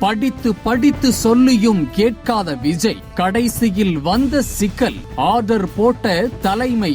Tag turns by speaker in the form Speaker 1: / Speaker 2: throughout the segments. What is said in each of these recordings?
Speaker 1: படித்து படித்து சொல்லியும் கேட்காத விஜய் கடைசியில் வந்த சிக்கல். ஆர்டர் போட்ட தலைமை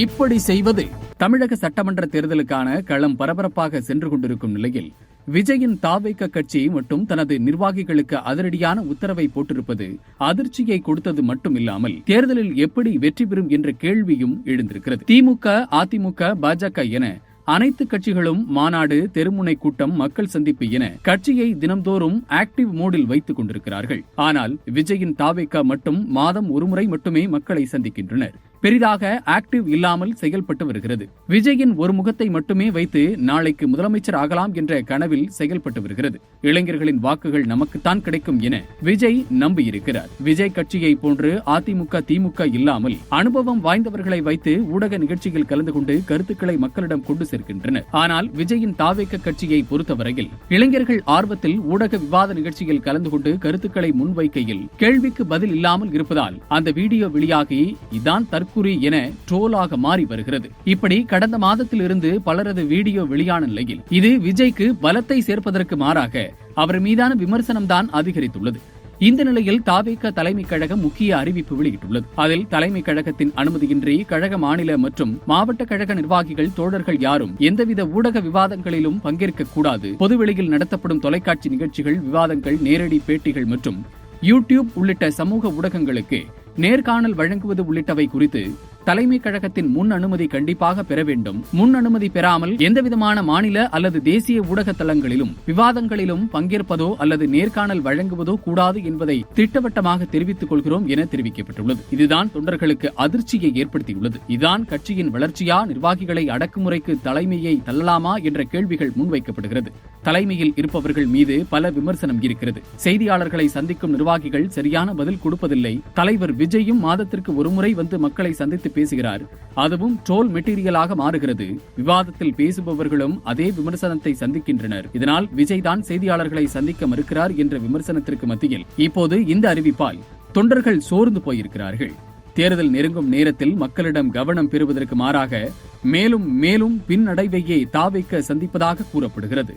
Speaker 1: இப்படி செய்வது. தமிழக சட்டமன்ற தேர்தலுக்கான களம் பரபரப்பாக சென்று கொண்டிருக்கும் நிலையில் விஜயின் தாவேக கட்சி மற்றும் தனது நிர்வாகிகளுக்கு அதிரடியான உத்தரவை போட்டிருப்பது அதிர்ச்சியை கொடுத்தது மட்டுமில்லாமல் தேர்தலில் எப்படி வெற்றி பெறும் என்ற கேள்வியும் எழுந்திருக்கிறது. திமுக, அதிமுக, பாஜக என அனைத்து கட்சிகளும் மாநாடு, தெருமுனை கூட்டம், மக்கள் சந்திப்பு என கட்சியை தினம்தோறும் ஆக்டிவ் மோடில் வைத்துக் கொண்டிருக்கிறார்கள். ஆனால் விஜயின் தாவேக மட்டும் மாதம் ஒருமுறை மட்டுமே மக்களை சந்திக்கின்றனர். பெரிதாக ஆக்டிவ் இல்லாமல் செயல்பட்டு வருகிறது. விஜயின் ஒரு முகத்தை மட்டுமே வைத்து நாளைக்கு முதலமைச்சர் ஆகலாம் என்ற கனவில் செயல்பட்டு வருகிறது. இளைஞர்களின் வாக்குகள் நமக்குத்தான் கிடைக்கும் என விஜய் நம்பியிருக்கிறார். விஜய் கட்சியை போன்று அதிமுக, திமுக இல்லாமல் அனுபவம் வாய்ந்தவர்களை வைத்து ஊடக நிகழ்ச்சியில் கலந்து கொண்டு கருத்துக்களை மக்களிடம் கொண்டு சேர்க்கின்றனர். ஆனால் விஜயின் தாவேக கட்சியை பொறுத்தவரையில் இளைஞர்கள் ஆர்வத்தில் ஊடக விவாத நிகழ்ச்சியில் கலந்து கொண்டு கருத்துக்களை முன்வைக்கையில் கேள்விக்கு பதில் இல்லாமல் இருப்பதால் அந்த வீடியோ வெளியாகி இதான் குறி என ட்ரோலாக மாறி வருகிறது. இப்படி கடந்த மாதத்தில் இருந்து பலரது வீடியோ வெளியான நிலையில் இது விஜய்க்கு பலத்தை சேர்ப்பதற்கு மாறாக அவர் மீதான விமர்சனம்தான் அதிகரித்துள்ளது. இந்த நிலையில் தாவேக தலைமை கழகம் முக்கிய அறிவிப்பு வெளியிட்டுள்ளது. அதில் தலைமை கழகத்தின் அனுமதியின்றி கழக மாநில மற்றும் மாவட்ட கழக நிர்வாகிகள், தோழர்கள் யாரும் எந்தவித ஊடக விவாதங்களிலும் பங்கேற்க கூடாது. பொதுவெளியில் நடத்தப்படும் தொலைக்காட்சி நிகழ்ச்சிகள், விவாதங்கள், நேரடி பேட்டிகள் மற்றும் யூடியூப் உள்ளிட்ட சமூக ஊடகங்களுக்கு நேர்காணல் வழங்குவது உள்ளிட்டவை குறித்து தலைமை கழகத்தின் முன் அனுமதி கண்டிப்பாக பெற வேண்டும். முன் அனுமதி பெறாமல் எந்தவிதமான மாநில அல்லது தேசிய ஊடக தளங்களிலும் விவாதங்களிலும் பங்கேற்பதோ அல்லது நேர்காணல் வழங்குவதோ கூடாது என்பதை திட்டவட்டமாக தெரிவித்துக் கொள்கிறோம் என தெரிவிக்கப்பட்டுள்ளது. இதுதான் தொண்டர்களுக்கு அதிர்ச்சியை ஏற்படுத்தியுள்ளது. இதுதான் கட்சியின் வளர்ச்சியா, நிர்வாகிகளை அடக்குமுறைக்கு தலைமையை தள்ளலாமா என்ற கேள்விகள் முன்வைக்கப்படுகிறது. தலைமையில் இருப்பவர்கள் மீது பல விமர்சனம் இருக்கிறது. செய்தியாளர்களை சந்திக்கும் நிர்வாகிகள் சரியான பதில் கொடுப்பதில்லை. தலைவர் விஜயும் மாதத்திற்கு ஒருமுறை வந்து மக்களை சந்தித்து பேசுகிறார். அதுவும் ட்ரோல் மெட்டீரியலாக மாறுகிறது. விவாதத்தில் பேசுபவர்களும் அதே விமர்சனத்தை சந்திக்கின்றனர். இதனால் விஜய் தான் செய்தியாளர்களை சந்திக்க மறுக்கிறார் என்ற விமர்சனத்திற்கு மத்தியில் இப்போது இந்த அறிவிப்பால் தொண்டர்கள் சோர்ந்து போயிருக்கிறார்கள். தேர்தல் நெருங்கும் நேரத்தில் மக்களிடம் கவனம் பெறுவதற்கு மாறாக மேலும் மேலும் பின்னடைவையே தாவேக சந்திப்பதாக கூறப்படுகிறது.